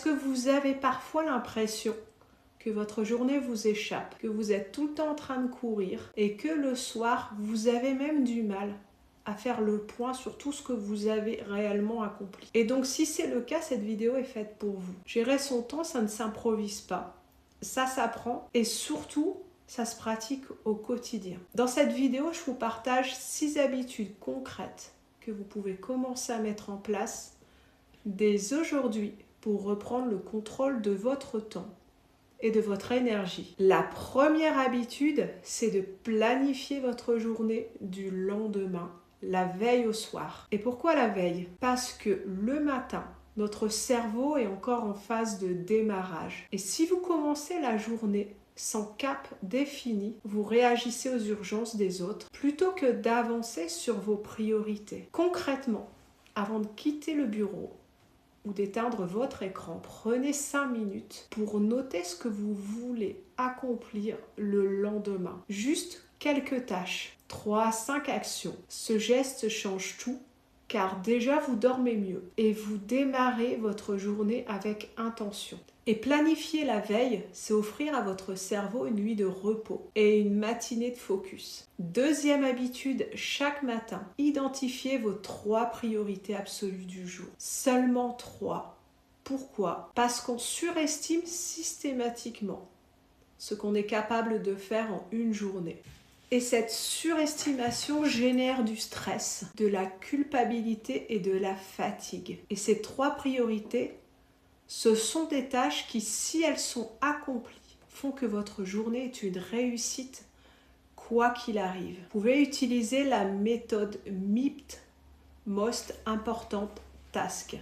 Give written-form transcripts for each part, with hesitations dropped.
Est-ce que vous avez parfois l'impression que votre journée vous échappe, que vous êtes tout le temps en train de courir et que le soir, vous avez même du mal à faire le point sur tout ce que vous avez réellement accompli? Et donc, si c'est le cas, cette vidéo est faite pour vous. Gérer son temps, ça ne s'improvise pas. Ça s'apprend et surtout, ça se pratique au quotidien. Dans cette vidéo, je vous partage 6 habitudes concrètes que vous pouvez commencer à mettre en place dès aujourd'hui pour reprendre le contrôle de votre temps et de votre énergie. La première habitude, c'est de planifier votre journée du lendemain, la veille au soir. Et pourquoi la veille? Parce que le matin, notre cerveau est encore en phase de démarrage. Et si vous commencez la journée sans cap défini, vous réagissez aux urgences des autres plutôt que d'avancer sur vos priorités. Concrètement, avant de quitter le bureau ou d'éteindre votre écran, prenez 5 minutes pour noter ce que vous voulez accomplir le lendemain. Juste quelques tâches, 3 à 5 actions. Ce geste change tout car déjà vous dormez mieux et vous démarrez votre journée avec intention. Et planifier la veille, c'est offrir à votre cerveau une nuit de repos et une matinée de focus. Deuxième habitude, chaque matin, identifiez vos 3 priorités absolues du jour. Seulement 3. Pourquoi? Parce qu'on surestime systématiquement ce qu'on est capable de faire en une journée. Et cette surestimation génère du stress, de la culpabilité et de la fatigue. Et ces 3 priorités, ce sont des tâches qui, si elles sont accomplies, font que votre journée est une réussite, quoi qu'il arrive. Vous pouvez utiliser la méthode MIPT, Most Important Task.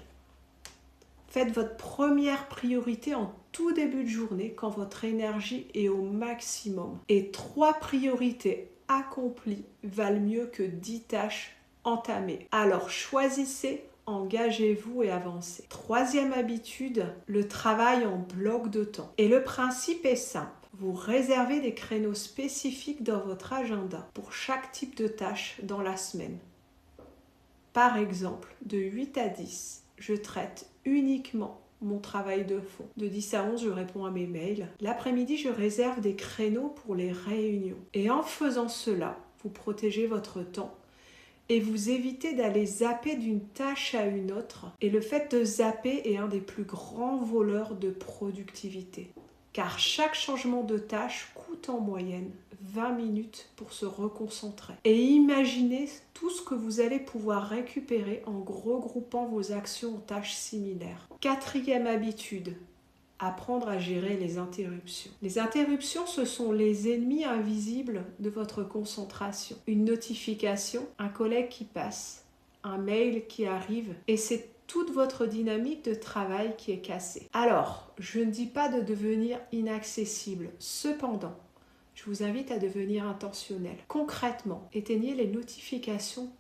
Faites votre première priorité en tout début de journée quand votre énergie est au maximum. Et 3 priorités accomplies valent mieux que 10 tâches entamées. Alors choisissez, engagez-vous et avancez. Troisième habitude, le travail en bloc de temps. Et le principe est simple. Vous réservez des créneaux spécifiques dans votre agenda pour chaque type de tâche dans la semaine. Par exemple, de 8 à 10, je traite uniquement mon travail de fond. De 10 à 11, je réponds à mes mails. L'après-midi, je réserve des créneaux pour les réunions. Et en faisant cela, vous protégez votre temps et vous évitez d'aller zapper d'une tâche à une autre. Et le fait de zapper est un des plus grands voleurs de productivité. Car chaque changement de tâche coûte en moyenne 20 minutes pour se reconcentrer. Et imaginez tout ce que vous allez pouvoir récupérer en regroupant vos actions en tâches similaires. Quatrième habitude, apprendre à gérer les interruptions. Les interruptions, ce sont les ennemis invisibles de votre concentration. Une notification, un collègue qui passe, un mail qui arrive, et c'est toute votre dynamique de travail qui est cassée. Alors, je ne dis pas de devenir inaccessible. Cependant, je vous invite à devenir intentionnel. Concrètement, éteignez les notifications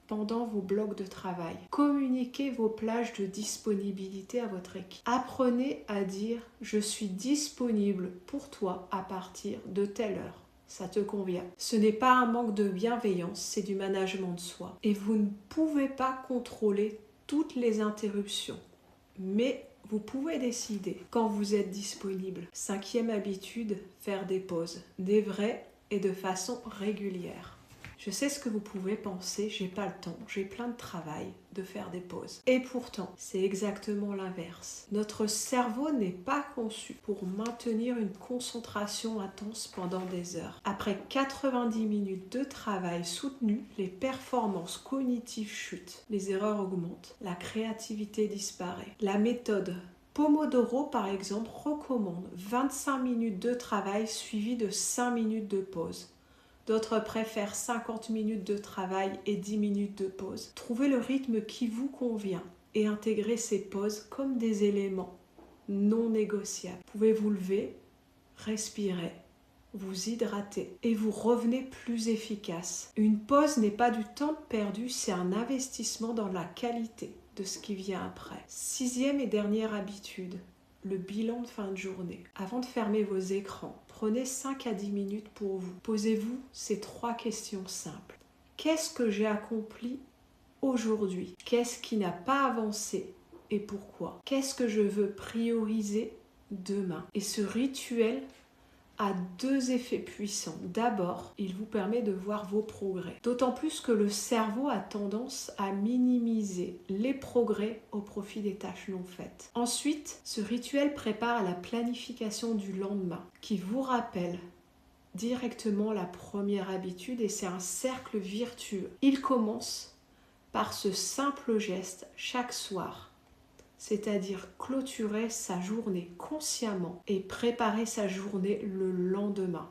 pendant vos blocs de travail. Communiquez vos plages de disponibilité à votre équipe. Apprenez à dire « Je suis disponible pour toi à partir de telle heure ». Ça te convient. Ce n'est pas un manque de bienveillance, c'est du management de soi. Et vous ne pouvez pas contrôler toutes les interruptions, mais vous pouvez décider quand vous êtes disponible. Cinquième habitude, faire des pauses, des vraies et de façon régulière. Je sais ce que vous pouvez penser, j'ai pas le temps, j'ai plein de travail de faire des pauses. Et pourtant, c'est exactement l'inverse. Notre cerveau n'est pas conçu pour maintenir une concentration intense pendant des heures. Après 90 minutes de travail soutenu, les performances cognitives chutent, les erreurs augmentent, la créativité disparaît. La méthode Pomodoro, par exemple, recommande 25 minutes de travail suivies de 5 minutes de pause. D'autres préfèrent 50 minutes de travail et 10 minutes de pause. Trouvez le rythme qui vous convient et intégrez ces pauses comme des éléments non négociables. Vous pouvez vous lever, respirer, vous hydrater et vous revenez plus efficace. Une pause n'est pas du temps perdu, c'est un investissement dans la qualité de ce qui vient après. Sixième et dernière habitude, le bilan de fin de journée. Avant de fermer vos écrans, prenez 5 à 10 minutes pour vous. Posez-vous ces 3 questions simples. Qu'est-ce que j'ai accompli aujourd'hui? Qu'est-ce qui n'a pas avancé? et pourquoi. Qu'est-ce que je veux prioriser demain? Et ce rituel a deux effets puissants. D'abord, il vous permet de voir vos progrès. D'autant plus que le cerveau a tendance à minimiser les progrès au profit des tâches non faites. Ensuite, ce rituel prépare la planification du lendemain, qui vous rappelle directement la première habitude, et c'est un cercle vertueux. Il commence par ce simple geste chaque soir, c'est-à-dire clôturer sa journée consciemment et préparer sa journée le lendemain.